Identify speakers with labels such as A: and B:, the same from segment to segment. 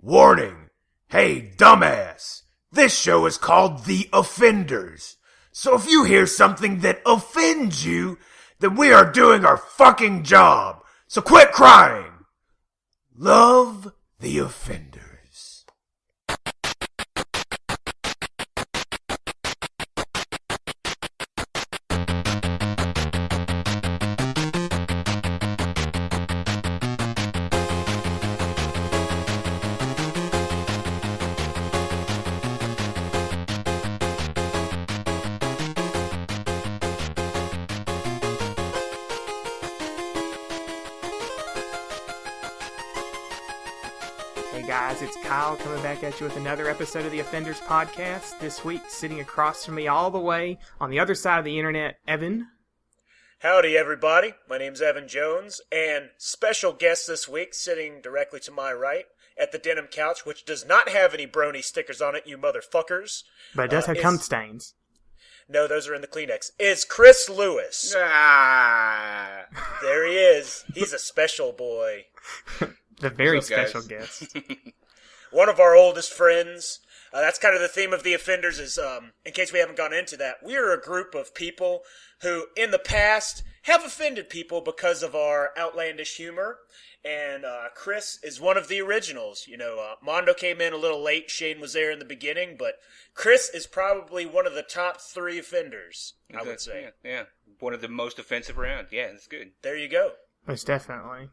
A: Warning! Hey, dumbass! This show is called The Offenders. So if you hear something that offends you, then we are doing our fucking job. So quit crying. Love the offenders.
B: Guys, it's Kyle coming back at you with another episode of the Offenders Podcast. This week, sitting across from me all the way on the other side of the internet, Evan.
C: Howdy, everybody. My name's Evan Jones, and special guest this week, sitting directly to my right at the denim couch, which does not have any brony stickers on it, you motherfuckers.
B: But it does have cum stains.
C: No, those are in the Kleenex. Is Chris Lewis.
D: Ah.
C: There he is. He's a special boy.
B: The very special guest.
C: One of our oldest friends. That's kind of the theme of The Offenders is, in case we haven't gone into that, we are a group of people who, in the past, have offended people because of our outlandish humor. And Chris is one of the originals. You know, Mondo came in a little late. Shane was there in the beginning. But Chris is probably one of the top 3 offenders, I would say.
D: Yeah. One of the most offensive around. Yeah, that's good.
C: There you go.
B: Most definitely.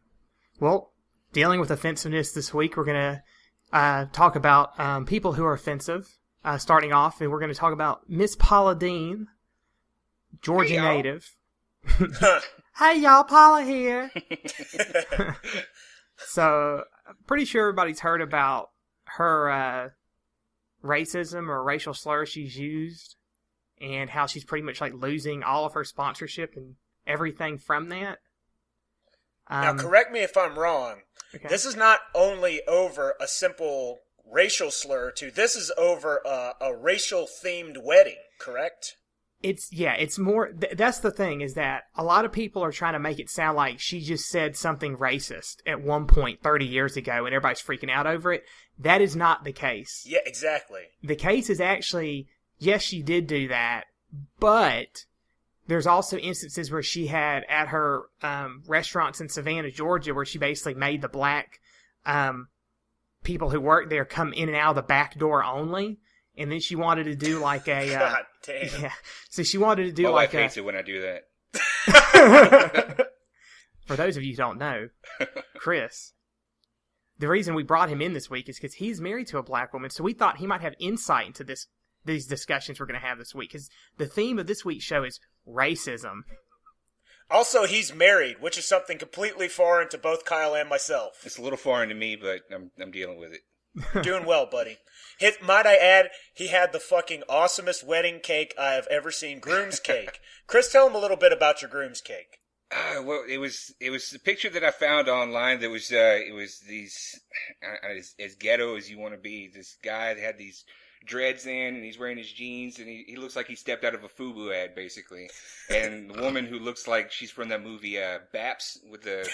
B: Well, dealing with offensiveness this week, we're going to talk about people who are offensive, starting off, and we're going to talk about Miss Paula Dean, Georgia native. Hey, y'all, Paula here. So, I'm pretty sure everybody's heard about her racism or racial slur she's used, and how she's pretty much like losing all of her sponsorship and everything from that.
C: Now, correct me if I'm wrong.
B: Okay.
C: This is not only over a simple racial slur, too. This is over a racial-themed wedding, correct?
B: It's more, that's the thing, is that a lot of people are trying to make it sound like she just said something racist at one point 30 years ago and everybody's freaking out over it. That is not the case.
C: Yeah, exactly.
B: The case is actually, yes, she did do that, but there's also instances where she had at her restaurants in Savannah, Georgia, where she basically made the black people who work there come in and out of the back door only. And then she wanted to do like a...
C: God damn.
B: Yeah. So she wanted to do
D: My
B: like
D: wife hates it when I do that.
B: For those of you who don't know, Chris, the reason we brought him in this week is because he's married to a black woman. So we thought he might have insight into these discussions we're going to have this week. Because the theme of this week's show is racism.
C: Also, he's married, which is something completely foreign to both Kyle and myself.
D: It's a little foreign to me, but I'm dealing with it.
C: Doing well, buddy. Might I add, he had the fucking awesomest wedding cake I have ever seen. Groom's cake. Chris, tell him a little bit about your groom's cake.
D: Well, it was a picture that I found online that was it was these as ghetto as you want to be. This guy that had these dreads in, and he's wearing his jeans, and he looks like he stepped out of a FUBU ad, basically. And the woman who looks like she's from that movie Baps with the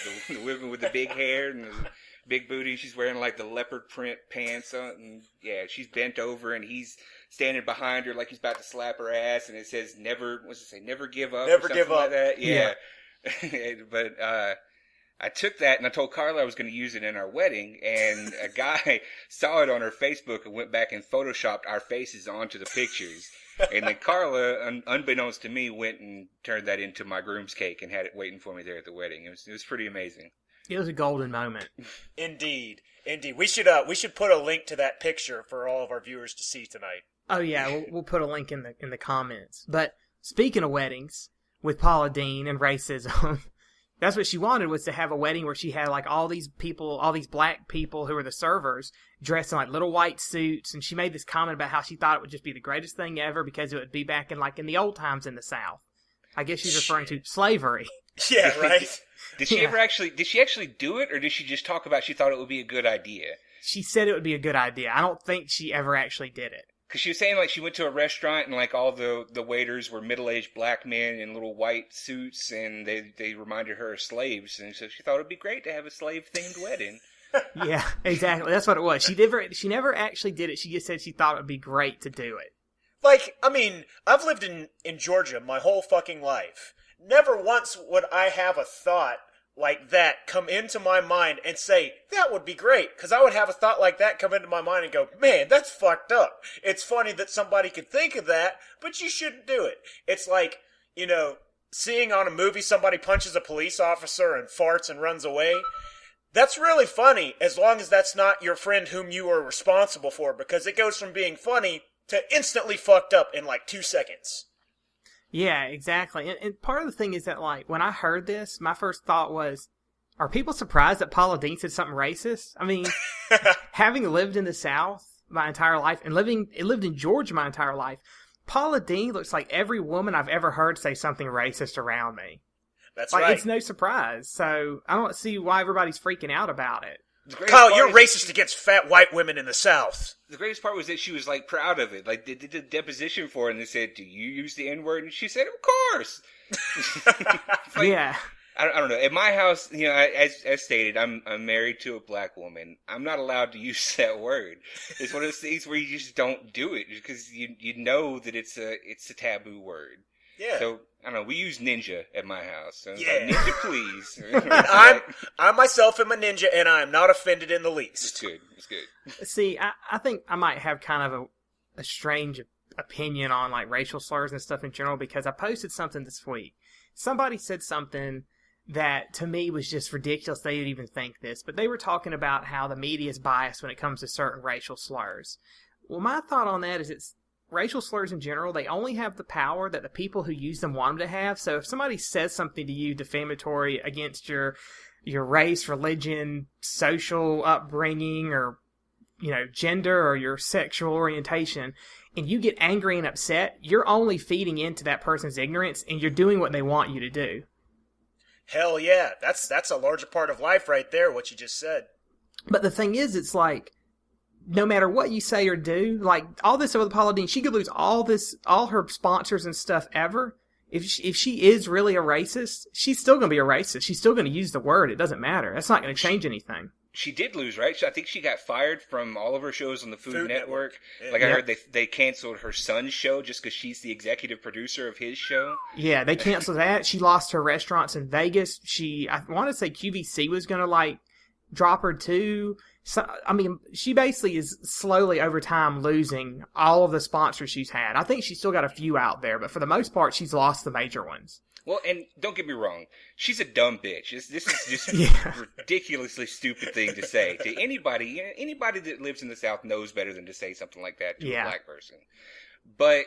D: woman with the big hair and the big booty. She's wearing like the leopard print pants on, and yeah, she's bent over, and he's standing behind her like he's about to slap her ass, and it says "Never." What's it say? Never give up.
C: Never
D: or
C: give up.
D: like that. Yeah. But I took that and I told Carla I was going to use it in our wedding, and a guy saw it on her Facebook and went back and photoshopped our faces onto the pictures. And then Carla, unbeknownst to me, went and turned that into my groom's cake and had it waiting for me there at the wedding. It was pretty amazing.
B: It was a golden moment.
C: Indeed. We should put a link to that picture for all of our viewers to see tonight.
B: Oh yeah, we'll put a link in the comments. But speaking of weddings with Paula Dean and racism, that's what she wanted, was to have a wedding where she had like all these people, all these black people who were the servers, dressed in like little white suits, and she made this comment about how she thought it would just be the greatest thing ever because it would be back in the old times in the South. I guess she's referring to slavery.
C: Yeah, right.
D: Did she actually do it, or did she just talk about she thought it would be a good idea?
B: She said it would be a good idea. I don't think she ever actually did it.
D: Because she was saying like she went to a restaurant and like all the waiters were middle-aged black men in little white suits, and they reminded her of slaves, and so she thought it would be great to have a slave-themed wedding.
B: Yeah, exactly. That's what it was. She never actually did it. She just said she thought it would be great to do it.
C: Like, I mean, I've lived in Georgia my whole fucking life. Never once would I have a thought like that come into my mind and say, that would be great. Because I would have a thought like that come into my mind and go, man, that's fucked up. It's funny that somebody could think of that, but you shouldn't do it. It's like, you know, seeing on a movie somebody punches a police officer and farts and runs away. That's really funny as long as that's not your friend whom you are responsible for, because it goes from being funny to instantly fucked up in like 2 seconds.
B: Yeah, exactly. And part of the thing is that, like, when I heard this, my first thought was, are people surprised that Paula Deen said something racist? I mean, having lived in the South my entire life and lived in Georgia my entire life, Paula Deen looks like every woman I've ever heard say something racist around me.
C: That's
B: like,
C: right.
B: It's no surprise. So I don't see why everybody's freaking out about it.
C: Kyle, you're racist against fat white women in the South.
D: The greatest part was that she was, like, proud of it. Like, they did a deposition for her, and they said, do you use the N-word? And she said, of course. Like,
B: yeah.
D: I don't know. At my house, you know, as stated, I'm married to a black woman. I'm not allowed to use that word. It's one of those things where you just don't do it because you know that it's a taboo word.
C: Yeah.
D: So I don't know. We use ninja at my house. So it's
C: Yeah.
D: like, ninja, please.
C: I myself am a ninja, and I am not offended in the least.
D: It's good. It's good.
B: See, I think I might have kind of a strange opinion on, like, racial slurs and stuff in general, because I posted something this week. Somebody said something that to me was just ridiculous. They didn't even think this, but they were talking about how the media is biased when it comes to certain racial slurs. Well, my thought on that is it's racial slurs in general, they only have the power that the people who use them want them to have. So if somebody says something to you defamatory against your race, religion, social upbringing, or, you know, gender or your sexual orientation, and you get angry and upset, you're only feeding into that person's ignorance, and you're doing what they want you to do.
C: Hell yeah, that's a larger part of life right there, what you just said.
B: But the thing is, it's like, no matter what you say or do, like, all this over the Paula Deen, she could lose all her sponsors and stuff ever. If she is really a racist, she's still going to be a racist. She's still going to use the word. It doesn't matter. That's not going to change anything.
D: She did lose, right? I think she got fired from all of her shows on the Food Network.
C: Yeah.
D: Like, I heard they canceled her son's show just because she's the executive producer of his show.
B: Yeah, they canceled that. She lost her restaurants in Vegas. I want to say QVC was going to, like, drop her too. So, I mean, she basically is slowly over time losing all of the sponsors she's had. I think she's still got a few out there, but for the most part, she's lost the major ones.
D: Well, and don't get me wrong, she's a dumb bitch. This is just
B: Yeah.
D: a ridiculously stupid thing to say to anybody. Anybody that lives in the South knows better than to say something like that to a black person. But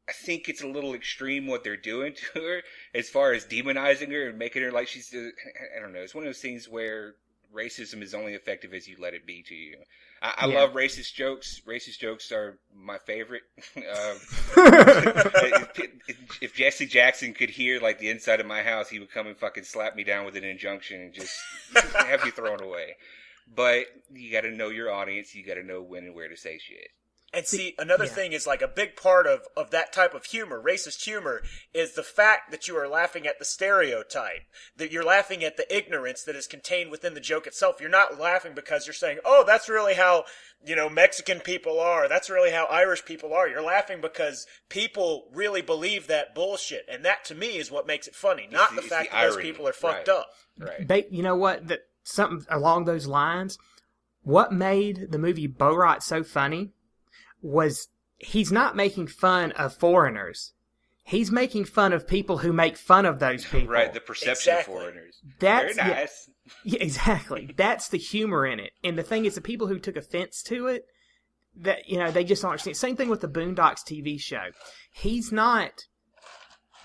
D: I think it's a little extreme what they're doing to her as far as demonizing her and making her like she's, I don't know, it's one of those things where racism is only effective as you let it be to you. I love racist jokes. Racist jokes are my favorite. If Jesse Jackson could hear, like, the inside of my house, he would come and fucking slap me down with an injunction and just have me thrown away. But you gotta know your audience. You gotta know when and where to say shit.
C: And see, another thing is, like, a big part of that type of humor, racist humor, is the fact that you are laughing at the stereotype, that you're laughing at the ignorance that is contained within the joke itself. You're not laughing because you're saying, oh, that's really how, you know, Mexican people are. That's really how Irish people are. You're laughing because people really believe that bullshit. And that, to me, is what makes it funny, not the fact that those people are fucked up.
D: Right.
B: You know what? Something along those lines, what made the movie Borat so funny was he's not making fun of foreigners. He's making fun of people who make fun of those people.
D: Right, the perception of foreigners.
B: That's
D: very nice.
B: Yeah, exactly. That's the humor in it. And the thing is, the people who took offense to it, that, you know, they just don't understand. Same thing with the Boondocks TV show. He's not,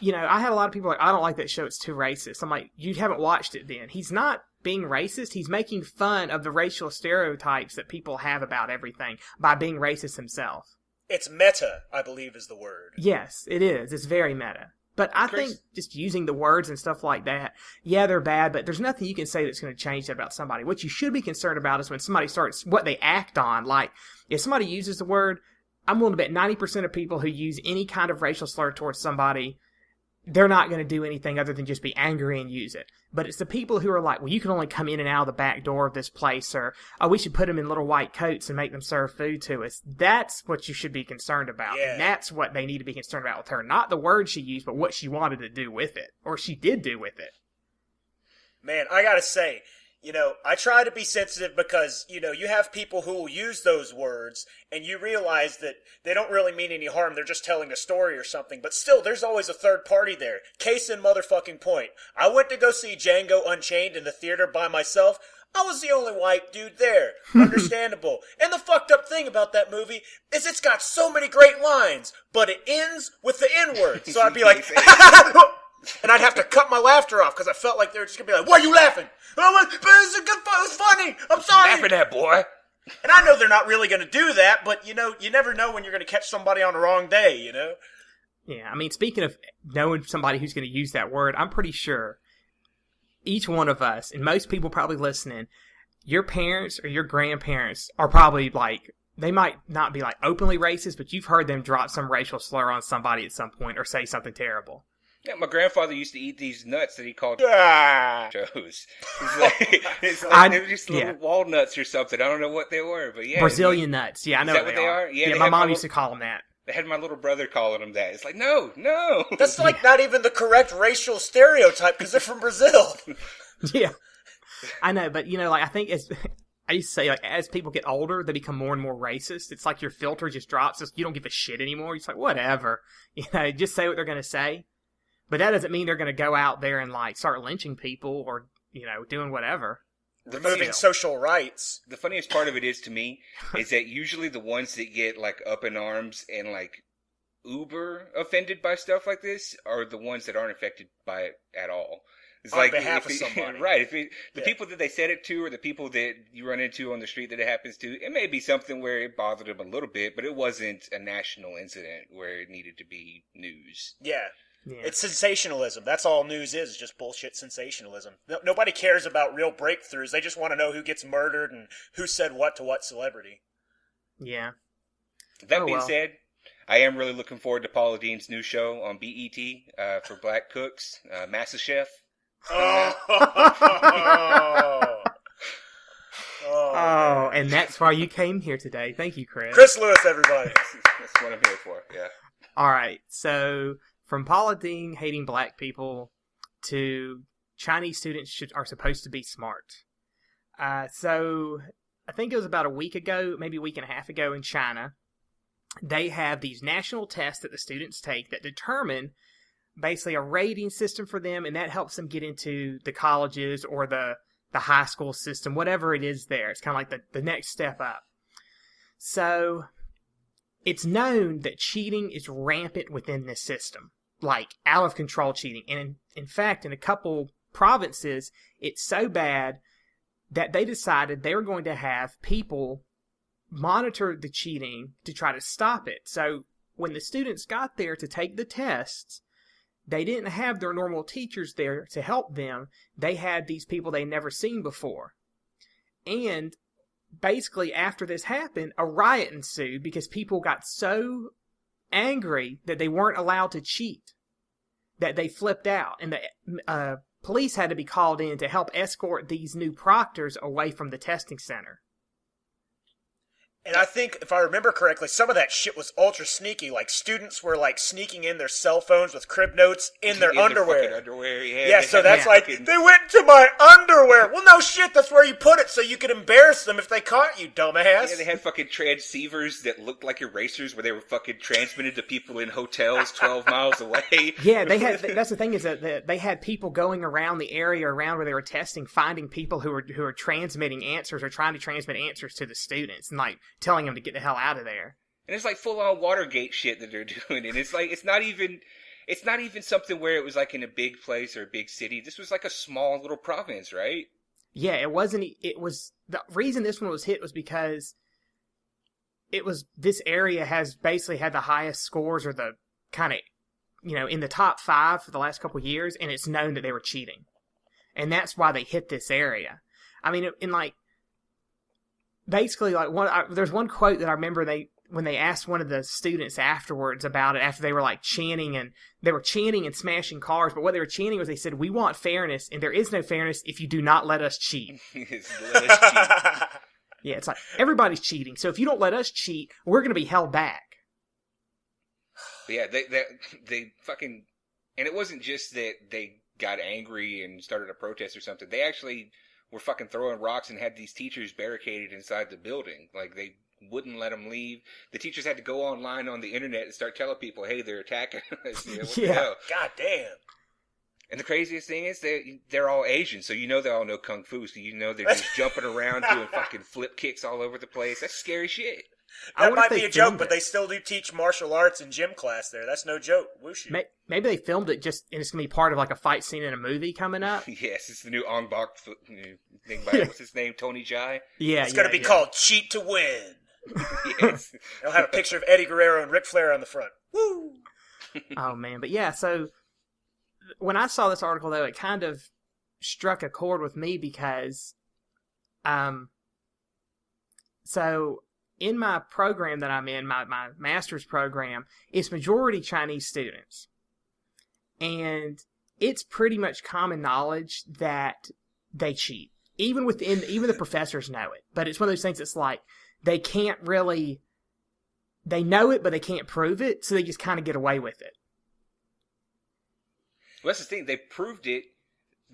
B: you know, I had a lot of people like, I don't like that show, it's too racist. I'm like, you haven't watched it then. He's not being racist. He's making fun of the racial stereotypes that people have about everything by being racist himself.
C: It's meta, I believe, is the word.
B: Yes, it is. It's very meta. But I think just using the words and stuff like that, yeah, they're bad, but there's nothing you can say that's going to change that about somebody. What you should be concerned about is when somebody starts, what they act on. Like, if somebody uses the word, I'm willing to bet 90% of people who use any kind of racial slur towards somebody they're not going to do anything other than just be angry and use it. But it's the people who are like, well, you can only come in and out of the back door of this place, or, oh, we should put them in little white coats and make them serve food to us. That's what you should be concerned about.
C: Yeah.
B: And that's what they need to be concerned about with her. Not the word she used, but what she wanted to do with it, or she did do with it.
C: Man, I gotta say, I try to be sensitive because, you have people who will use those words and you realize that they don't really mean any harm. They're just telling a story or something. But still, there's always a third party there. Case in motherfucking point. I went to go see Django Unchained in the theater by myself. I was the only white dude there. Understandable. And the fucked up thing about that movie is it's got so many great lines, but it ends with the N-word. So I'd be like... And I'd have to cut my laughter off because I felt like they were just going to be like, why are you laughing? Oh, but it's funny. I'm sorry.
D: Laughing at, boy.
C: And I know they're not really going to do that, but, you never know when you're going to catch somebody on the wrong day,
B: Yeah, I mean, speaking of knowing somebody who's going to use that word, I'm pretty sure each one of us, and most people probably listening, your parents or your grandparents are probably like, they might not be like openly racist, but you've heard them drop some racial slur on somebody at some point or say something terrible.
D: Yeah, my grandfather used to eat these nuts that he called shows. It's like they were just little walnuts or something. I don't know what they were, but yeah.
B: Brazilian nuts. Yeah, I know what they are.
D: Yeah,
B: my mom used to call them that.
D: They had my little brother calling them that. It's like, no.
C: That's like not even the correct racial stereotype because they're from Brazil.
B: Yeah. I know, but I think I used to say, as people get older, they become more and more racist. It's like your filter just drops. You don't give a shit anymore. You're just like, whatever. Just say what they're going to say. But that doesn't mean they're going to go out there and start lynching people or, doing whatever.
C: Removing social rights.
D: The funniest part of it is to me is that usually the ones that get up in arms and uber offended by stuff like this are the ones that aren't affected by it at all. It's
C: on behalf of somebody.
D: Right. The people that they said it to or the people that you run into on the street that it happens to, it may be something where it bothered them a little bit, but it wasn't a national incident where it needed to be news.
C: Yeah. It's sensationalism. That's all news is, just bullshit sensationalism. Nobody cares about real breakthroughs. They just want to know who gets murdered and who said what to what celebrity.
B: Yeah.
D: That being said, I am really looking forward to Paula Dean's new show on BET for Black Cooks, MasterChef.
B: Oh, and that's why you came here today. Thank you, Chris.
C: Chris Lewis, everybody.
D: That's what I'm here for, yeah.
B: All right, so... From Paula Deen hating black people to Chinese students are supposed to be smart. So I think it was about a week ago, maybe a week and a half ago in China, they have these national tests that the students take that determine basically a rating system for them, and that helps them get into the colleges or the high school system, whatever it is there. It's kind of like the next step up. So it's known that cheating is rampant within this system. Out of control cheating. And in fact, in a couple provinces, it's so bad that they decided they were going to have people monitor the cheating to try to stop it. So when the students got there to take the tests, they didn't have their normal teachers there to help them. They had these people they'd never seen before. And basically, after this happened, a riot ensued because people got so angry that they weren't allowed to cheat, that they flipped out, and the police had to be called in to help escort these new proctors away from the testing center.
C: And I think, if I remember correctly, some of that shit was ultra sneaky. Students were, sneaking in their cell phones with crib notes in their underwear.
D: Their underwear, yeah.
C: Yeah, so that's they went to my underwear. Well, no shit, that's where you put it so you could embarrass them if they caught you, dumbass.
D: Yeah, they had fucking transceivers that looked like erasers where they were fucking transmitted to people in hotels 12 miles away.
B: Yeah, they had. That's the thing is that they had people going around the area around where they were testing, finding people who are transmitting answers or trying to transmit answers to the students and telling them to get the hell out of there.
D: And it's full on Watergate shit that they're doing, and it's not even something where it was in a big place or a big city. This was a small little province, right?
B: Yeah, it wasn't. It was the reason this one was hit was because this area has basically had the highest scores or the kind of in the top 5 for the last couple of years, and it's known that they were cheating, and that's why they hit this area. I mean, basically, there's one quote that I remember when they asked one of the students afterwards about it, after they were like chanting and smashing cars, but what they were chanting was they said, "We want fairness, and there is no fairness if you do not let us cheat."
D: Let us cheat.
B: Yeah, it's like everybody's cheating, so if you don't let us cheat, we're going to be held back.
D: Yeah, they fucking, and it wasn't just that they got angry and started a protest or something. They actually were fucking throwing rocks and had these teachers barricaded inside the building. Like, they wouldn't let them leave. The teachers had to go online on the internet and start telling people, hey, they're attacking us. You know, what the hell?
C: God damn.
D: And the craziest thing is they're all Asian, so you know they all know Kung Fu, so you know they're just jumping around doing fucking flip kicks all over the place. That's scary shit.
C: That might be a joke, but they still do teach martial arts in gym class there. That's no joke. Wushu.
B: Maybe they filmed it and it's going to be part of like a fight scene in a movie coming up.
D: Yes, it's the new Ong Bak thing by, what's his name, Tony Jai?
B: Yeah,
C: it's going to be called Cheat to Win.
D: Yes.
C: They'll have a picture of Eddie Guerrero and Ric Flair on the front. Woo!
B: Oh, man. But yeah, so when I saw this article, though, it kind of struck a chord with me because, so in my program that I'm in, my master's program, it's majority Chinese students. And it's pretty much common knowledge that they cheat. Even the professors know it. But it's one of those things that's like, they know it, but they can't prove it, so they just kind of get away with it.
D: Well, that's the thing. They proved it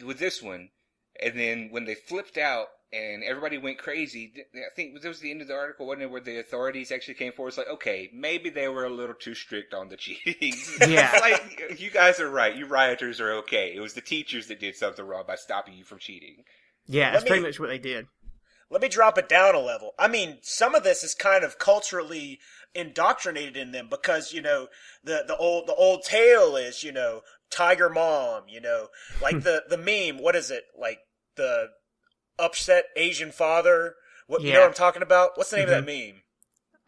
D: with this one, and then when they flipped out and everybody went crazy, I think this was the end of the article, wasn't it, where the authorities actually came forward. It's like, okay, maybe they were a little too strict on the cheating.
B: Yeah.
D: Like, you guys are right. You rioters are okay. It was the teachers that did something wrong by stopping you from cheating.
B: Yeah, that's pretty much what they did.
C: Let me drop it down a level. I mean, some of this is kind of culturally indoctrinated in them because, you know, the old tale is, you know, Tiger Mom, you know, like the meme, what is it? Like the upset Asian father. You know what I'm talking about? What's the name of that meme?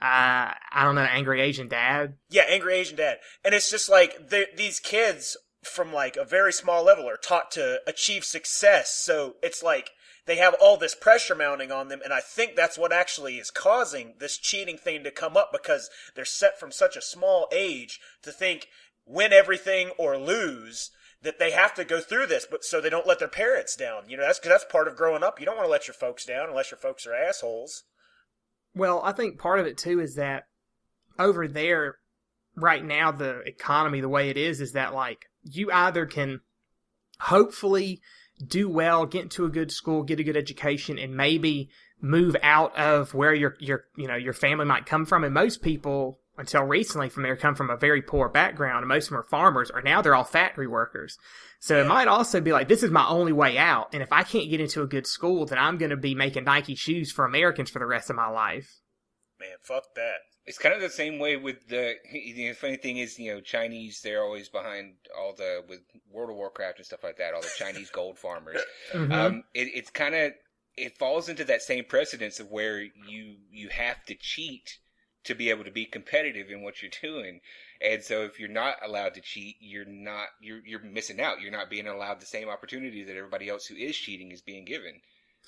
B: I don't know, Angry Asian Dad?
C: Yeah, Angry Asian Dad. And it's just like these kids from like a very small level are taught to achieve success. So it's like they have all this pressure mounting on them, and I think that's what actually is causing this cheating thing to come up because they're set from such a small age to think win everything or lose, that they have to go through this, but so they don't let their parents down. You know, that's part of growing up. You don't want to let your folks down unless your folks are assholes.
B: Well, I think part of it too is that over there right now, the economy, the way it is that like you either can hopefully do well, get into a good school, get a good education, and maybe move out of where your family might come from. And most people, until recently, from there come from a very poor background, and most of them are farmers, or now they're all factory workers. So it might also be like, this is my only way out, and if I can't get into a good school, then I'm going to be making Nike shoes for Americans for the rest of my life.
C: Man, fuck that.
D: It's kind of the same way with the funny thing is, you know, Chinese, they're always behind with World of Warcraft and stuff like that, all the Chinese gold farmers.
B: Mm-hmm.
D: It's kind of, it falls into that same precedence of where you have to cheat to be able to be competitive in what you're doing. And so if you're not allowed to cheat, you're missing out. You're not being allowed the same opportunity that everybody else who is cheating is being given.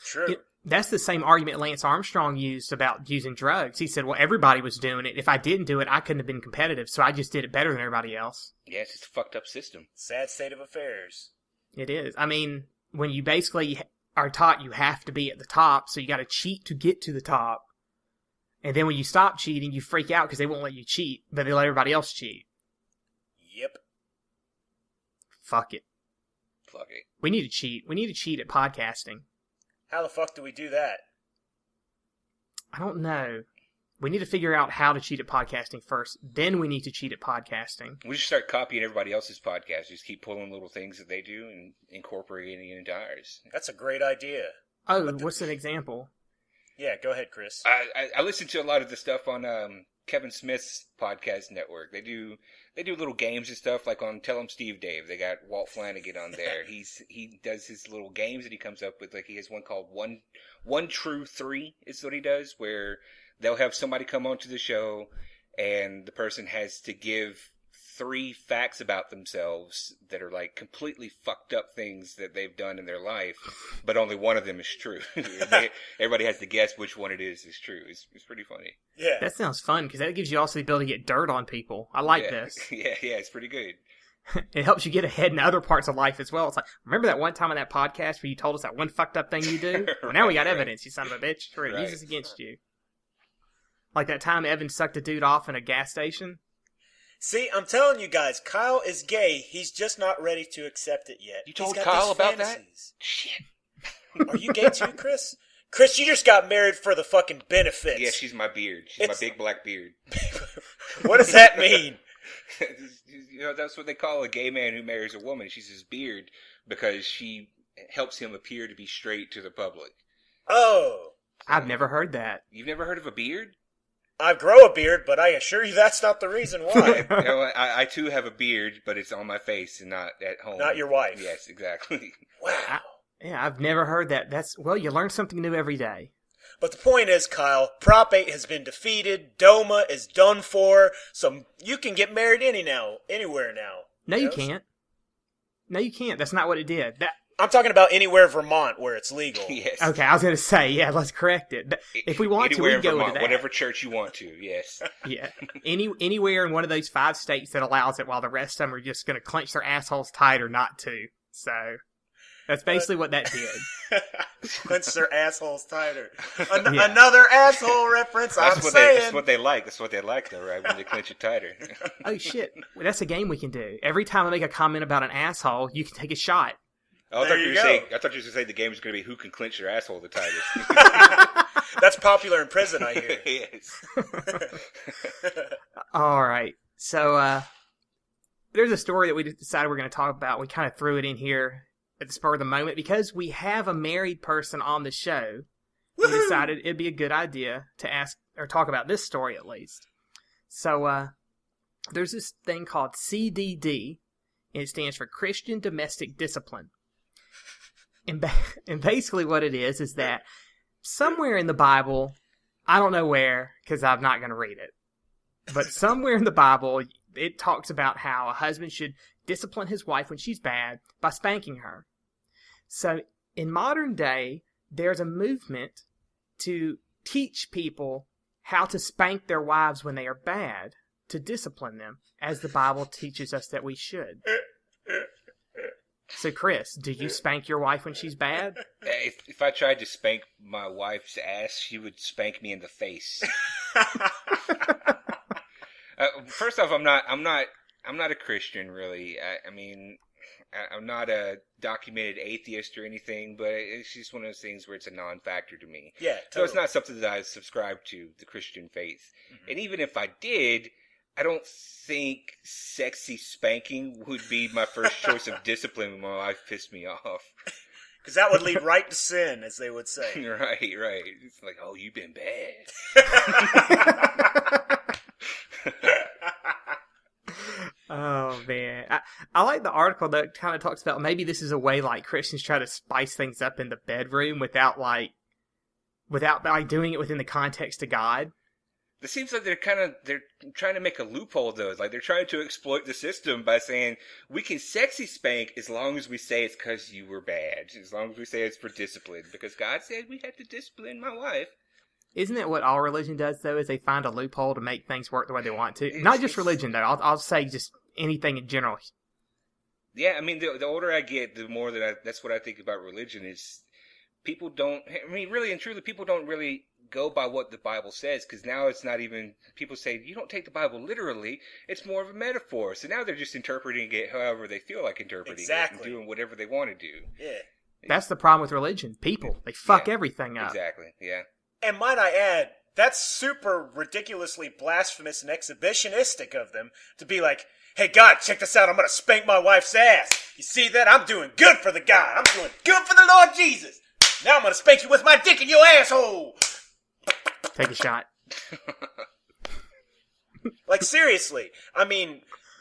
C: True.
B: That's the same argument Lance Armstrong used about using drugs. He said, well, everybody was doing it. If I didn't do it, I couldn't have been competitive, so I just did it better than everybody else.
D: Yeah, it's just a fucked up system.
C: Sad state of affairs.
B: It is. I mean, when you basically are taught you have to be at the top, so you got to cheat to get to the top. And then when you stop cheating, you freak out because they won't let you cheat, but they let everybody else cheat.
C: Yep.
B: Fuck it.
D: Fuck it.
B: We need to cheat. We need to cheat at podcasting.
C: How the fuck do we do that?
B: I don't know. We need to figure out how to cheat at podcasting first. Then we need to cheat at podcasting.
D: We should start copying everybody else's podcast. Just keep pulling little things that they do and incorporating it into ours.
C: That's a great idea.
B: Oh, what's an example?
C: Yeah, go ahead, Chris.
D: I listen to a lot of the stuff on Kevin Smith's podcast network. They do little games and stuff, like on Tell 'em Steve Dave. They got Walt Flanagan on there. He does his little games that he comes up with. Like he has one called One True Three is what he does, where they'll have somebody come onto the show and the person has to give 3 facts about themselves that are like completely fucked up things that they've done in their life, but only one of them is true. Everybody has to guess which one it is true. It's pretty funny.
C: Yeah.
B: That sounds fun, because that gives you also the ability to get dirt on people. I like this.
D: Yeah, it's pretty good.
B: It helps you get ahead in other parts of life as well. It's like, remember that one time on that podcast where you told us that one fucked up thing you do? Well, now we got evidence, you son of a bitch. We're going to use this against you. Like that time Evan sucked a dude off in a gas station.
C: See, I'm telling you guys, Kyle is gay. He's just not ready to accept it yet.
D: You told Kyle about that? Shit.
C: Are you gay too, Chris? Chris, you just got married for the fucking benefits.
D: Yeah, she's my beard. She's my big black beard.
C: What does that mean?
D: You know, that's what they call a gay man who marries a woman. She's his beard because she helps him appear to be straight to the public.
C: Oh.
B: I've never heard that.
D: You've never heard of a beard?
C: I grow a beard, but I assure you that's not the reason why.
D: You know, I too have a beard, but it's on my face and not at home.
C: Not your wife.
D: Yes, exactly.
C: Wow.
B: I've never heard that. Well, you learn something new every day.
C: But the point is, Kyle, Prop 8 has been defeated. DOMA is done for. So you can get married anywhere now.
B: No, you can't. No, you can't. That's not what it did.
C: I'm talking about anywhere Vermont where it's legal.
D: Yes.
B: Okay, I was going to say, yeah, let's correct it. If we want
D: anywhere
B: to, we go
D: Vermont,
B: into that.
D: whatever church you want to, yes.
B: Yeah. Anywhere in one of those 5 states that allows it, while the rest of them are just going to clench their assholes tight or not to. So, that's basically what that did.
C: Clench their assholes tighter. Another asshole reference,
D: That's what they like. That's what they like, though, right? When they clench it tighter.
B: Oh, shit. Well, that's a game we can do. Every time I make a comment about an asshole, you can take a shot.
D: Oh, I thought you were going to say the game is going to be who can clench their asshole the tightest.
C: That's popular in prison, I hear.
D: Yes.
B: All right. So, there's a story that we decided we're going to talk about. We kind of threw it in here at the spur of the moment because we have a married person on the show. We decided it'd be a good idea to ask or talk about this story at least. So, there's this thing called CDD, and it stands for Christian Domestic Discipline. And basically what it is that somewhere in the Bible, I don't know where, because I'm not going to read it, but somewhere in the Bible, it talks about how a husband should discipline his wife when she's bad by spanking her. So in modern day, there's a movement to teach people how to spank their wives when they are bad, to discipline them, as the Bible teaches us that we should. So, Chris, do you spank your wife when she's bad?
D: If I tried to spank my wife's ass, she would spank me in the face. First off, I'm not a Christian, really. I mean, I'm not a documented atheist or anything, but it's just one of those things where it's a non-factor to me.
C: Yeah, totally.
D: So it's not something that I subscribe to, the Christian faith. Mm-hmm. And even if I did, I don't think sexy spanking would be my first choice of discipline when my wife pissed me off.
C: Because that would lead right to sin, as they would say.
D: Right. It's like, oh, you've been bad.
B: Oh, man. I like the article that kind of talks about maybe this is a way like Christians try to spice things up in the bedroom without doing it within the context of God.
D: It seems like they're trying to make a loophole, though. Like they're trying to exploit the system by saying we can sexy spank as long as we say it's because you were bad, as long as we say it's for discipline, because God said we had to discipline my wife.
B: Isn't that what all religion does, though? Is they find a loophole to make things work the way they want to? Not just religion, though. I'll say just anything in general.
D: Yeah, I mean, the older I get, the more that's what I think about religion is people don't. I mean, really and truly, people don't really go by what the Bible says, because now it's not even, people say you don't take the Bible literally, it's more of a metaphor. So now they're just interpreting it however they feel like interpreting it and doing whatever they want to do.
C: Yeah.
B: That's the problem with religion. People, they fuck everything up.
D: Exactly, yeah.
C: And might I add, that's super ridiculously blasphemous and exhibitionistic of them to be like, hey God, check this out, I'm going to spank my wife's ass. You see that? I'm doing good for the God. I'm doing good for the Lord Jesus. Now I'm going to spank you with my dick in your asshole.
B: Take a shot.
C: Like, seriously. I mean,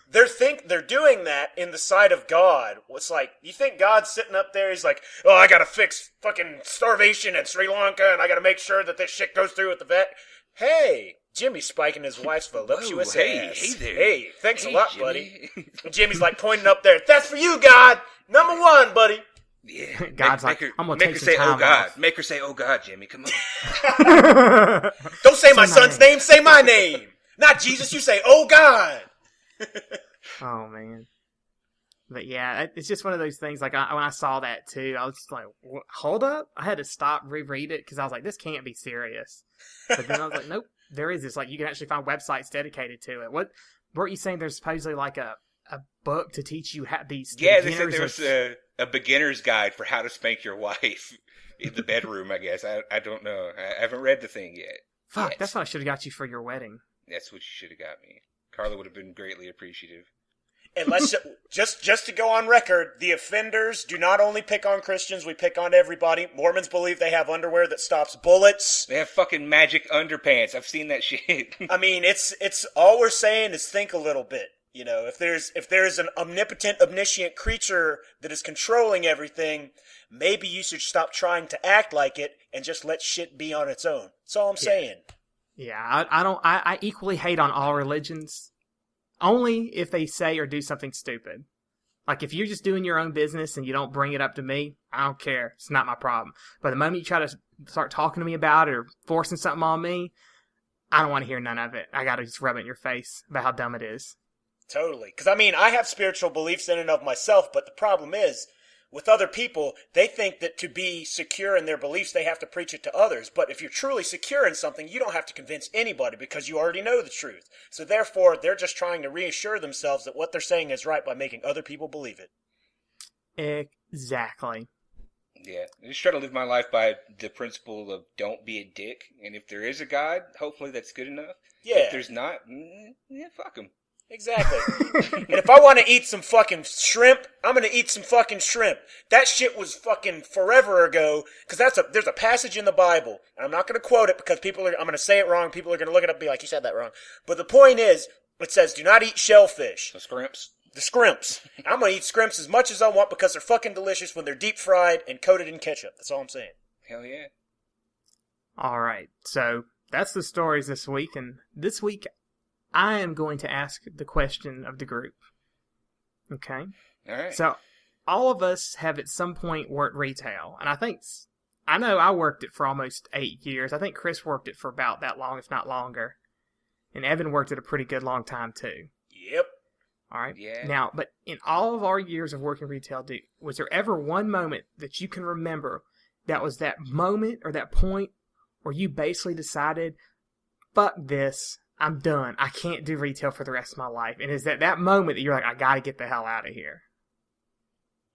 C: they're doing that in the sight of God. It's like, you think God's sitting up there, he's like, oh, I gotta fix fucking starvation in Sri Lanka, and I gotta make sure that this shit goes through with the vet. Hey, Jimmy's spiking his wife's voluptuous
D: hey,
C: ass.
D: hey there.
C: Hey, thanks
D: Hey,
C: a lot,
D: Jimmy.
C: buddy. And Jimmy's like pointing up there. That's for you, God. Number 1, buddy.
D: Yeah.
B: God's like, I'm gonna
D: make
B: take
D: her
B: some
D: say,
B: time
D: "Oh God."
B: off.
D: Make her say, "Oh God, Jimmy, come on."
C: Don't say my
B: my
C: son's
B: name.
C: name. Say my name. Not Jesus. You say, oh, God.
B: Oh man. But yeah, it's just one of those things. Like when I saw that too, I was just like, "Hold up!" I had to stop, reread it because I was like, "This can't be serious." But then I was like, "Nope, there is this. Like, you can actually find websites dedicated to it." What weren't you saying? There's supposedly like a book to teach you how these.
D: Yeah, they said
B: beginners
D: there
B: of-
D: was a beginner's guide for how to spank your wife in the bedroom. I guess I don't know. I haven't read the thing yet.
B: Fuck,
D: Yes.
B: that's what I should have got you for your wedding.
D: That's what you should have got me. Carla would have been greatly appreciative.
C: And let's just to go on record, the offenders do not only pick on Christians, we pick on everybody. Mormons believe they have underwear that stops bullets.
D: They have fucking magic underpants. I've seen that shit.
C: I mean, it's all we're saying is think a little bit. You know, if there's an omnipotent, omniscient creature that is controlling everything, maybe you should stop trying to act like it and just let shit be on its own. That's all I'm saying.
B: Yeah, I equally hate on all religions, only if they say or do something stupid. Like, if you're just doing your own business and you don't bring it up to me, I don't care. It's not my problem. But the moment you try to start talking to me about it or forcing something on me, I don't want to hear none of it. I gotta just rub it in your face about how dumb it is.
C: Totally. Because, I mean, I have spiritual beliefs in and of myself, but the problem is, with other people, they think that to be secure in their beliefs, they have to preach it to others. But if you're truly secure in something, you don't have to convince anybody because you already know the truth. So therefore, they're just trying to reassure themselves that what they're saying is right by making other people believe it.
B: Exactly.
D: Yeah, I just try to live my life by the principle of don't be a dick. And if there is a God, hopefully that's good enough.
C: Yeah.
D: If there's not, yeah, fuck him.
C: Exactly. And if I want to eat some fucking shrimp, I'm going to eat some fucking shrimp. That shit was fucking forever ago, because there's a passage in the Bible, and I'm not going to quote it because I'm going to say it wrong. People are going to look it up and be like, you said that wrong. But the point is, it says, do not eat shellfish.
D: So scrimps.
C: The scrimps. I'm going to eat scrimps as much as I want because they're fucking delicious when they're deep fried and coated in ketchup. That's all I'm saying.
D: Hell yeah.
B: All right. So that's the stories this week. And this week, I am going to ask the question of the group. Okay?
D: All right.
B: So all of us have at some point worked retail. And I know I worked it for almost 8 years. I think Chris worked it for about that long, if not longer. And Evan worked it a pretty good long time, too.
C: Yep.
B: All right.
D: Yeah.
B: Now, but in all of our years of working retail, dude, was there ever one moment that you can remember that was that moment or that point where you basically decided, fuck this, I'm done. I can't do retail for the rest of my life. And is that moment that you're like, I gotta get the hell out of here?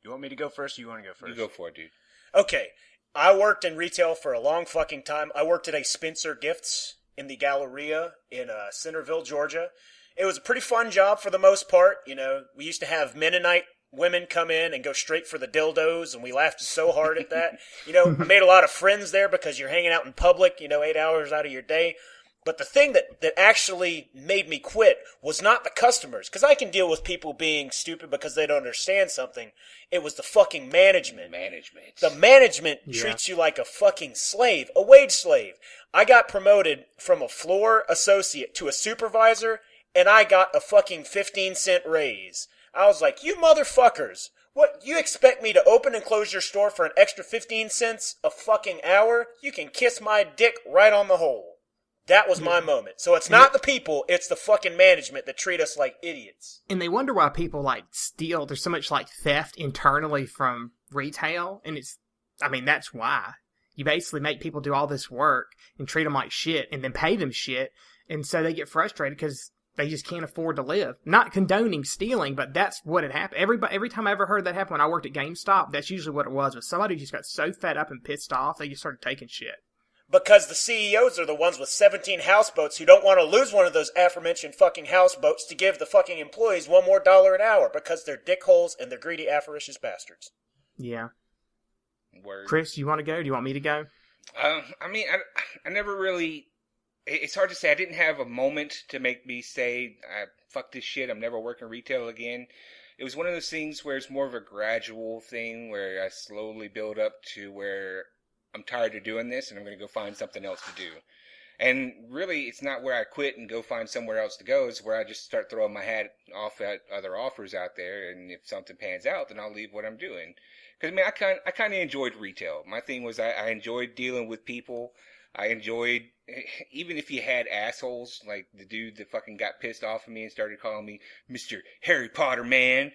C: You want me to go first or you want to go first?
D: You go for it, dude.
C: Okay. I worked in retail for a long fucking time. I worked at a Spencer Gifts in the Galleria in Centerville, Georgia. It was a pretty fun job for the most part. You know, we used to have Mennonite women come in and go straight for the dildos, and we laughed so hard at that. You know, I made a lot of friends there because you're hanging out in public, 8 hours out of your day. But the thing that actually made me quit was not the customers, because I can deal with people being stupid because they don't understand something. It was the fucking management. The management treats you like a fucking slave, a wage slave. I got promoted from a floor associate to a supervisor, and I got a fucking 15-cent raise. I was like, you motherfuckers, what, you expect me to open and close your store for an extra 15 cents a fucking hour? You can kiss my dick right on the hole. That was my moment. So it's not the people, it's the fucking management that treat us like idiots.
B: And they wonder why people steal. There's so much theft internally from retail. And that's why. You basically make people do all this work and treat them like shit and then pay them shit. And so they get frustrated because they just can't afford to live. Not condoning stealing, but that's what had happened. Every time I ever heard that happen when I worked at GameStop, that's usually what it was somebody who just got so fed up and pissed off, they just started taking shit.
C: Because the CEOs are the ones with 17 houseboats who don't want to lose one of those aforementioned fucking houseboats to give the fucking employees $1 more an hour because they're dickholes and they're greedy, avaricious bastards.
B: Yeah.
D: Word.
B: Chris, you want to go? Do you want me to go?
D: I never really... It's hard to say. I didn't have a moment to make me say, fuck this shit, I'm never working retail again. It was one of those things where it's more of a gradual thing where I slowly build up to where I'm tired of doing this and I'm going to go find something else to do. And really, it's not where I quit and go find somewhere else to go. It's where I just start throwing my hat off at other offers out there. And if something pans out, then I'll leave what I'm doing. Because, I mean, I kind of enjoyed retail. My thing was I enjoyed dealing with people. I enjoyed, even if you had assholes, like the dude that fucking got pissed off at me and started calling me Mr. Harry Potter Man.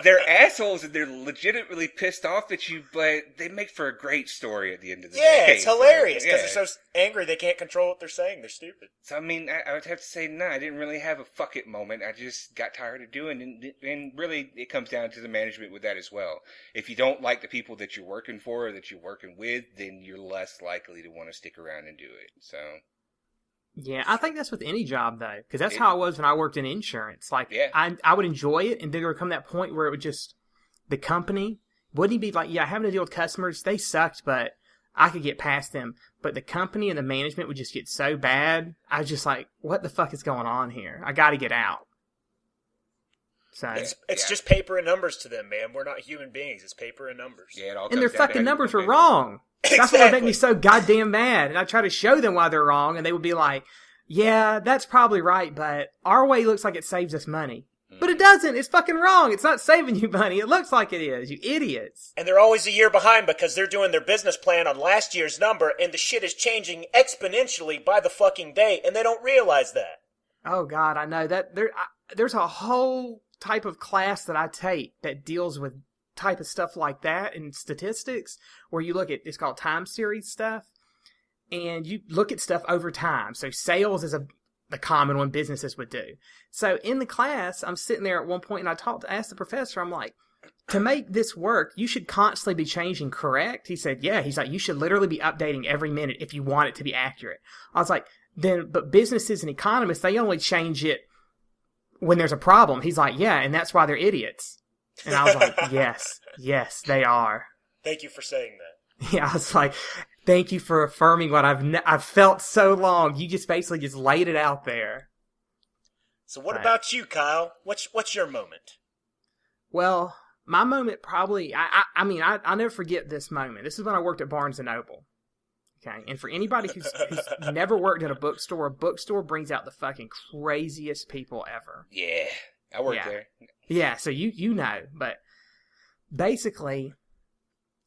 D: they're assholes and they're legitimately pissed off at you, but they make for a great story at the end of the day.
C: Yeah, it's hilarious because
D: So,
C: they're so angry they can't control what they're saying. They're stupid.
D: So, I mean, I would have to say, no, I didn't really have a fuck it moment. I just got tired of doing it. And really, it comes down to the management with that as well. If you don't like the people that you're working for or that you're working with, then you're less likely to want to stick around and do it. So,
B: Yeah, I think that's with any job, though, because that's how I was when I worked in insurance. Like,
D: Yeah.
B: I would enjoy it, and then there would come that point where it would just, the company wouldn't be like, yeah, having to deal with customers, they sucked, but I could get past them. But the company and the management would just get so bad, I was just like, what the fuck is going on here? I got to get out. So,
C: It's just paper and numbers to them, man. We're not human beings. It's paper and numbers.
D: yeah, it all
B: and
D: comes
B: their
D: down to how
B: fucking
D: you
B: numbers were
D: look at it.
B: wrong. That's what would make me
C: Exactly.
B: so goddamn mad. And I try to show them why they're wrong, and they would be like, yeah, that's probably right, but our way looks like it saves us money. But it doesn't. It's fucking wrong. It's not saving you money. It looks like it is. You idiots.
C: And they're always a year behind because they're doing their business plan on last year's number, and the shit is changing exponentially by the fucking day, and they don't realize that.
B: Oh, God, I know. There's a whole type of class that I take that deals with type of stuff like that in statistics, where you look at, it's called time series stuff, and you look at stuff over time. So sales is the common one businesses would do. So in the class, I'm sitting there at one point and I asked the professor, I'm like, to make this work, you should constantly be changing, correct? He said, yeah. He's like, you should literally be updating every minute if you want it to be accurate. I was like, but businesses and economists, they only change it when there's a problem. He's like, yeah, and that's why they're idiots. And I was like, yes, they are.
C: Thank you for saying that.
B: Yeah, I was like, thank you for affirming what I've felt so long. You just basically just laid it out there.
C: So what
B: Right.
C: about you, Kyle? What's your moment?
B: Well, my moment probably, I'll never forget this moment. This is when I worked at Barnes & Noble. Okay, and for anybody who's never worked at a bookstore brings out the fucking craziest people ever.
D: Yeah, I worked
B: Yeah.
D: there.
B: Yeah, so you know, but basically,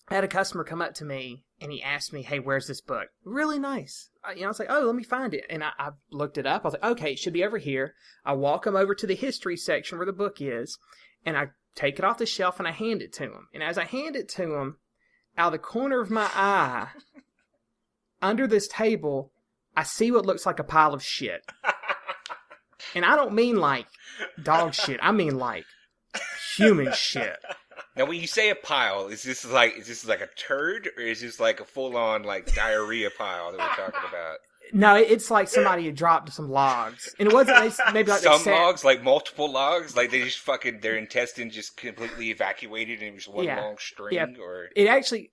B: I had a customer come up to me and he asked me, hey, where's this book? Really nice. I was like, oh, let me find it. And I looked it up. I was like, okay, it should be over here. I walk him over to the history section where the book is, and I take it off the shelf and I hand it to him. And as I hand it to him, out of the corner of my eye, under this table, I see what looks like a pile of shit. And I don't mean like dog shit. I mean like human shit.
D: Now, when you say a pile, is this like a turd, or is this like a full on like diarrhea pile that we're talking about?
B: No, it's like somebody had dropped some logs, and it wasn't maybe like
D: Some
B: they sat,
D: logs, like multiple logs, like they just fucking their intestines just completely evacuated and it was one
B: Yeah.
D: long string,
B: Yeah.
D: or
B: It actually,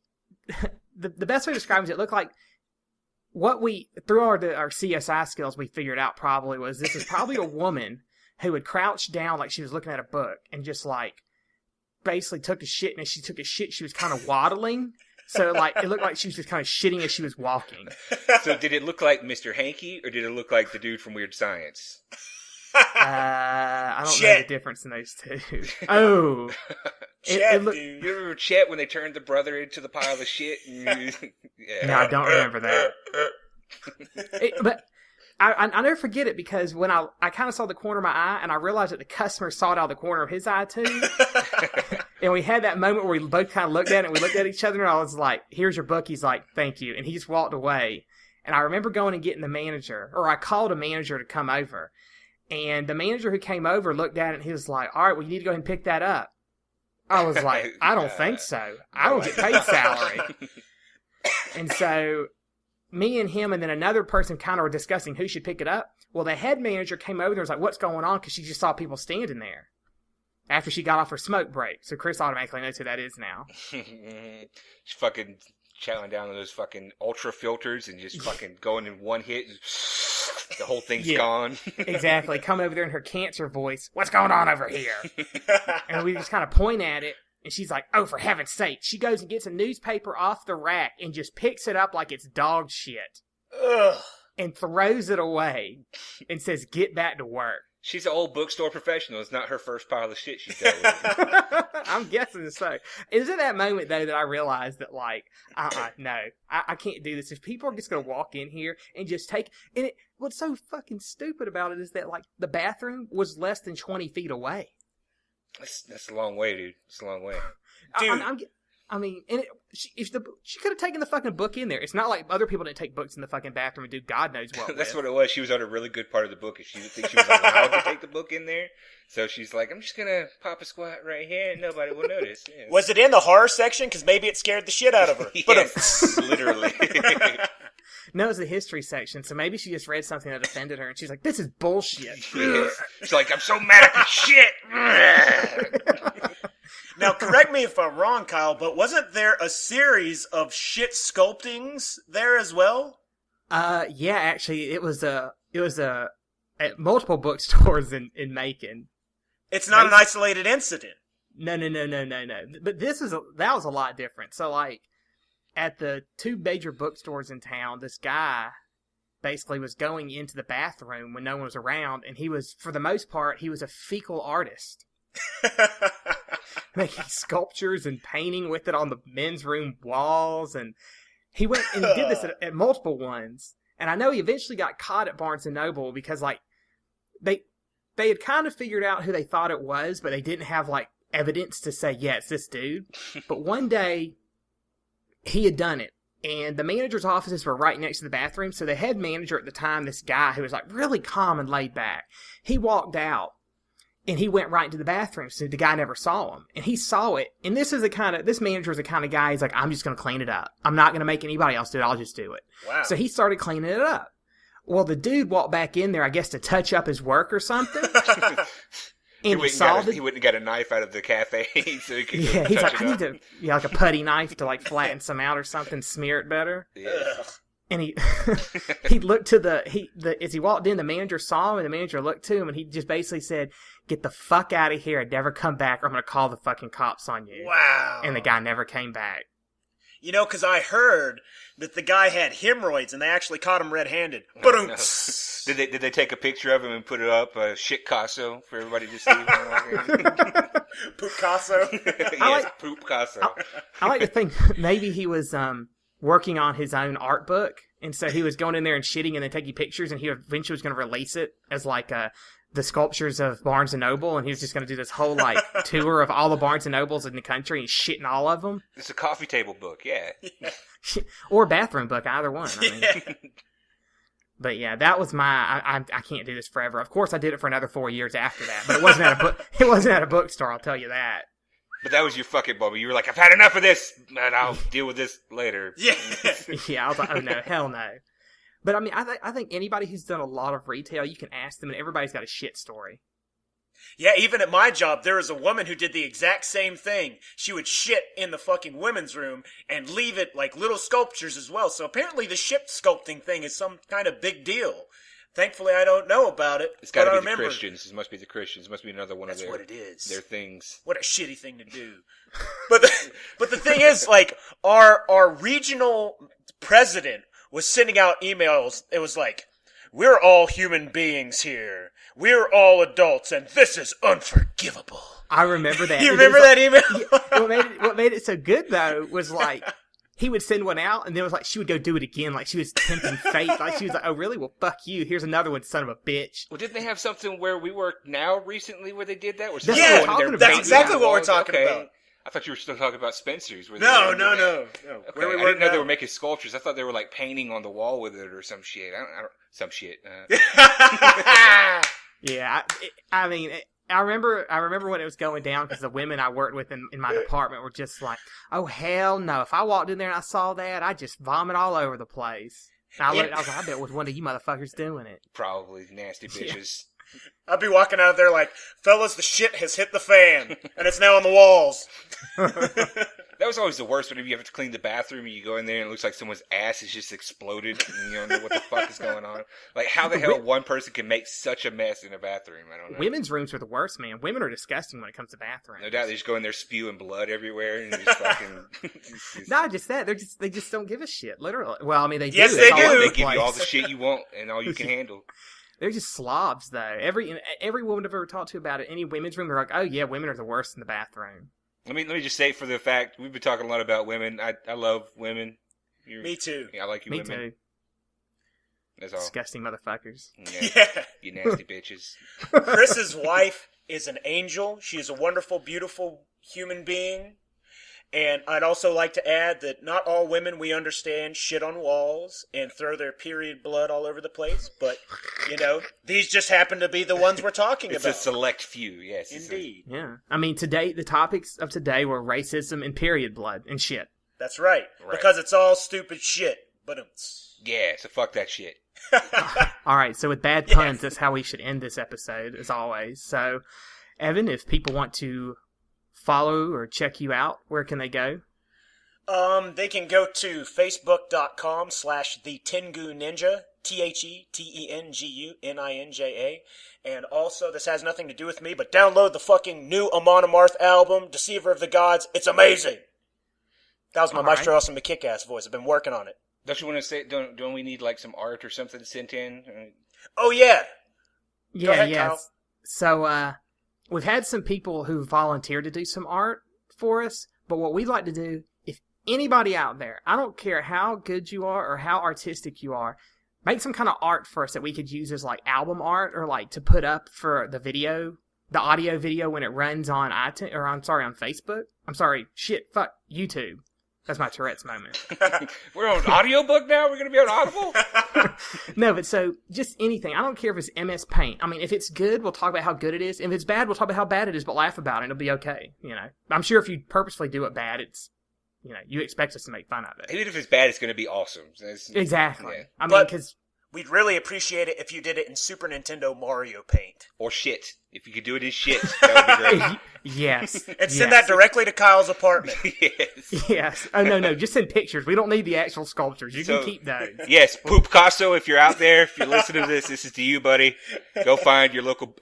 B: the best way to describe it looked like what we through our CSI skills we figured out probably was this is probably a woman who had crouched down like she was looking at a book and just like basically took a shit, and as she took a shit she was kind of waddling, so like it looked like she was just kind of shitting as she was walking.
D: So did it look like Mr. Hanky, or did it look like the dude from Weird Science?
B: I don't know
C: Shit.
B: the difference in those two. Oh,
C: Chet,
B: looked-
C: dude.
D: You remember Chet when they turned the brother into the pile of shit? And yeah.
B: no, I don't remember that. But I never forget it, because when I kind of saw the corner of my eye, and I realized that the customer saw it out of the corner of his eye too. And we had that moment where we both kind of looked at it, and we looked at each other, and I was like, here's your book. He's like, thank you. And he just walked away. And I remember going and getting the manager, or I called a manager to come over. And the manager who came over looked at it, and he was like, all right, well, you need to go ahead and pick that up. I was like, I don't think so. I don't get paid salary. And so me and him and then another person kind of were discussing who should pick it up. Well, the head manager came over and was like, what's going on? Because she just saw people standing there after she got off her smoke break. So Chris automatically knows who that is now.
D: Just fucking chowing down on those fucking ultra filters and just fucking going in one hit. The whole thing's
B: Yeah.
D: gone.
B: Exactly. Come over there in her cancer voice. What's going on over here? And we just kind of point at it. And she's like, oh, for heaven's sake. She goes and gets a newspaper off the rack and just picks it up like it's dog shit.
C: Ugh.
B: And throws it away and says, get back to work.
D: She's an old bookstore professional. It's not her first pile of shit she's dealt with.
B: I'm guessing so. Is it that moment, though, that I realized that, like, no, I can't do this. If people are just going to walk in here and just take... And what's so fucking stupid about it is that, like, the bathroom was less than 20 feet away.
D: That's a long way, dude. It's a long way.
C: Dude.
B: She could have taken the fucking book in there. It's not like other people didn't take books in the fucking bathroom and do God knows what.
D: That's what it was. She was on a really good part of the book, and she didn't think she was allowed to take the book in there. So she's like, I'm just gonna pop a squat right here, and nobody will notice. Yeah.
C: Was it in the horror section? Because maybe it scared the shit out of her.
D: Yes, literally.
B: No, it was the history section, so maybe she just read something that offended her, and she's like, this is bullshit.
D: She's like, I'm so mad at this shit.
C: Now, correct me if I'm wrong, Kyle, but wasn't there a series of shit sculptings there as well?
B: Yeah, actually, it was at multiple bookstores in Macon.
C: It's not an isolated incident.
B: No. But that was a lot different. So, like, at the two major bookstores in town, this guy basically was going into the bathroom when no one was around, and he was, for the most part, he was a fecal artist. Making sculptures and painting with it on the men's room walls, and he went and he did this at multiple ones. And I know he eventually got caught at Barnes and Noble because, like, they had kind of figured out who they thought it was, but they didn't have, like, evidence to say, yeah, it's this dude. But one day he had done it, and the manager's offices were right next to the bathroom. So the head manager at the time, this guy who was, like, really calm and laid back, he walked out. And he went right into the bathroom, so the guy never saw him. And he saw it. And this manager is the kind of guy, he's like, I'm just going to clean it up. I'm not going to make anybody else do it. I'll just do it.
C: Wow.
B: So he started cleaning it up. Well, the dude walked back in there, I guess, to touch up his work or something. And
D: he wouldn't have got a knife out of the cafe so he could
B: yeah, he's like,
D: it
B: I
D: up.
B: need to, like a putty knife to, like, flatten some out or something, smear it better.
D: Yeah.
B: And he looked to as he walked in, the manager saw him, and the manager looked to him, and he just basically said, get the fuck out of here and never come back, or I'm going to call the fucking cops on you.
C: Wow.
B: And the guy never came back.
C: You know, because I heard that the guy had hemorrhoids, and they actually caught him red-handed.
D: No. Did they take a picture of him and put it up, shit-casso, for everybody to see?
C: Poop-casso?
D: Yes, Poop-casso.
B: I like to think maybe he was working on his own art book, and so he was going in there and shitting and then taking pictures, and he eventually was going to release it as, like, the sculptures of Barnes & Noble, and he was just going to do this whole, like, tour of all the Barnes & Nobles in the country and shitting all of them.
D: It's a coffee table book, yeah.
B: Or a bathroom book, either one. I mean.
C: Yeah.
B: But yeah, that was I can't do this forever. Of course, I did it for another 4 years after that, but it wasn't at a book. It wasn't at a bookstore. I'll tell you that.
D: But that was your fucking bubble. You were like, I've had enough of this, and I'll deal with this later.
C: Yeah.
B: Yeah, I was like, oh no, hell no. But I mean, I think anybody who's done a lot of retail, you can ask them, and everybody's got a shit story.
C: Yeah, even at my job, there was a woman who did the exact same thing. She would shit in the fucking women's room and leave it like little sculptures as well. So apparently the ship sculpting thing is some kind of big deal. Thankfully, I don't know about it.
D: It's got to be the Christians. It must be the Christians. It must be another one of
C: what it is.
D: Their things.
C: What a shitty thing to do. But the thing is, like, our regional president was sending out emails. It was like, we're all human beings here. We're all adults, and this is unforgivable.
B: I remember that.
C: You remember that email?
B: What made it so good, though, was like, he would send one out, and then it was like, she would go do it again, like she was tempting fate. Like, she was like, oh, really? Well, fuck you. Here's another one, son of a bitch.
D: Well, didn't they have something where we work now recently where they did that?
C: That's exactly what we're talking about.
D: I thought you were still talking about Spencer's.
C: No.
D: Okay.
C: Where we
D: I
C: were
D: didn't know
C: now.
D: they were making sculptures. I thought they were like painting on the wall with it or some shit. Some shit.
B: Yeah, I mean, I remember when it was going down because the women I worked with in my department were just like, oh, hell no. If I walked in there and I saw that, I'd just vomit all over the place. And I was like, I bet it was one of you motherfuckers doing it.
D: Probably nasty bitches.
C: I'd be walking out of there like, fellas, the shit has hit the fan, and it's now on the walls.
D: That was always the worst whenever you have to clean the bathroom and you go in there and it looks like someone's ass has just exploded and you don't know what the fuck is going on. Like, how the hell one person can make such a mess in a bathroom? I don't know.
B: Women's rooms are the worst, man. Women are disgusting when it comes to bathrooms.
D: No doubt, they just go in there spewing blood everywhere and just fucking...
B: Not just that, they just don't give a shit, literally. Well, I mean, they do.
C: Yes,
B: It's
C: they
B: all
C: do.
B: over the
D: They give you all
B: place.
D: the shit you want and all you can handle.
B: They're just slobs, though. Every woman I've ever talked to about it, any women's room, they're like, oh yeah, women are the worst in the bathroom.
D: Let me just say, for the fact, we've been talking a lot about women. I love women.
C: Me too.
D: Yeah, I like you
B: Me
D: women.
B: too.
D: That's all.
B: Disgusting motherfuckers.
D: Yeah,
C: Yeah.
D: you nasty bitches.
C: Chris's wife is an angel. She is a wonderful, beautiful human being. And I'd also like to add that not all women, we understand, shit on walls and throw their period blood all over the place. But, these just happen to be the ones we're talking
D: It's
C: about.
D: a select few, yes.
C: Indeed.
B: Yeah. I mean, today, the topics of today were racism and period blood and shit.
C: That's right.
D: Right.
C: Because it's all stupid shit. But
D: Yeah, so fuck that shit.
B: All right, so with bad puns, that's how we should end this episode, as always. So, Evan, if people want to follow or check you out, where can they go?
C: They can go to facebook.com/the Tengu Ninja, TheTengu Ninja. And also, this has nothing to do with me, but download the fucking new Amon Amarth album, Deceiver of the Gods. It's amazing. That was my Maestro Awesome Kick-Ass voice. I've been working on it.
D: Don't you want to say, don't we need like some art or something sent in?
C: Oh, yeah.
B: Yeah,
C: ahead,
B: yes.
C: Kyle.
B: So, we've had some people who volunteered to do some art for us, but what we'd like to do, if anybody out there, I don't care how good you are or how artistic you are, make some kind of art for us that we could use as like album art or like to put up for the video, the audio video when it runs on iTunes, or on Facebook. YouTube. That's my Tourette's moment.
D: We're on audiobook now? We're going to be on Audible?
B: No, but so, just anything. I don't care if it's MS Paint. I mean, if it's good, we'll talk about how good it is. If it's bad, we'll talk about how bad it is, but laugh about it. It'll be okay, I'm sure if you purposefully do it bad, it's, you expect us to make fun of it.
D: Even if it's bad, it's going to be awesome.
B: Exactly.
D: Yeah.
B: I mean,
C: But-
B: because...
C: We'd really appreciate it if you did it in Super Nintendo Mario Paint.
D: Or shit. If you could do it in shit, that would be great.
B: Yes.
C: And send that directly to Kyle's apartment.
D: Yes.
B: Yes. Oh, no, just send pictures. We don't need the actual sculptures. You
D: So-
B: can keep those.
D: Yes, Poop-casso, if you're out there, if you're listening to this is to you, buddy. Go find your local...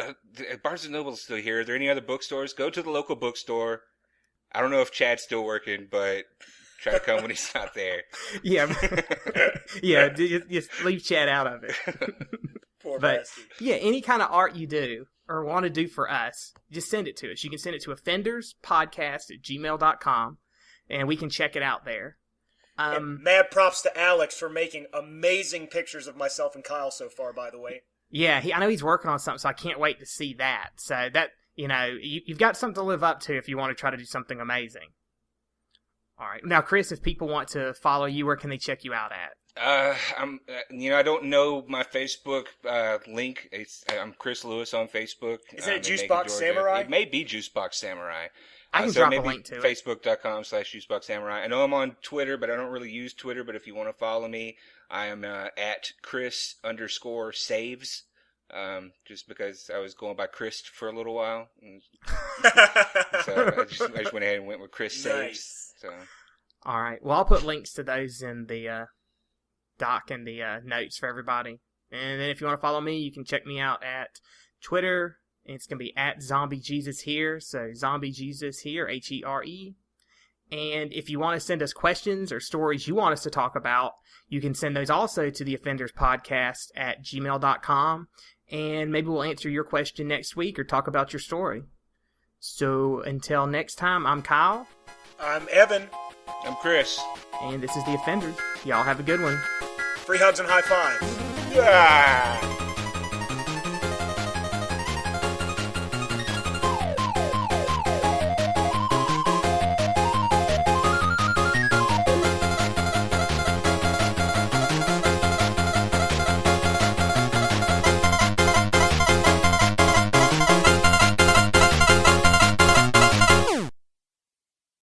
D: Barnes & Noble's still here. Are there any other bookstores? Go to the local bookstore. I don't know if Chad's still working, but try to come when he's not there.
B: Yeah. Yeah, just leave Chad out of it.
C: Poor
B: But,
C: bastard.
B: yeah, any kind of art you do or want to do for us, just send it to us. You can send it to offenderspodcast@gmail.com, and we can check it out there.
C: And mad props to Alex for making amazing pictures of myself and Kyle so far, by the way.
B: Yeah, I know he's working on something, so I can't wait to see that. So that, you've got something to live up to if you want to try to do something amazing. All right. Now, Chris, if people want to follow you, where can they check you out at?
D: I don't know my Facebook link. I'm Chris Lewis on Facebook.
C: Isn't it
D: in
C: Juicebox
D: Macon, Georgia.
C: Samurai?
D: It may be Juicebox Samurai.
B: I can
D: so
B: drop a
D: maybe
B: link to it.
D: Facebook.com/Juicebox Samurai. I know I'm on Twitter, but I don't really use Twitter. But if you want to follow me, I am at Chris_saves. Just because I was going by Chris for a little while. So I just went ahead and went with Chris Saves.
C: Nice.
D: So.
B: All right. Well, I'll put links to those in the doc and the notes for everybody. And then if you want to follow me, you can check me out at Twitter. It's going to be at Zombie Jesus Here. So Zombie Jesus Here, HERE. And if you want to send us questions or stories you want us to talk about, you can send those also to the Offenders Podcast at gmail.com. And maybe we'll answer your question next week or talk about your story. So until next time, I'm Kyle.
C: I'm Evan.
D: I'm Chris.
B: And this is the Offenders. Y'all have a good one.
C: Free hugs and high fives.
D: Ah!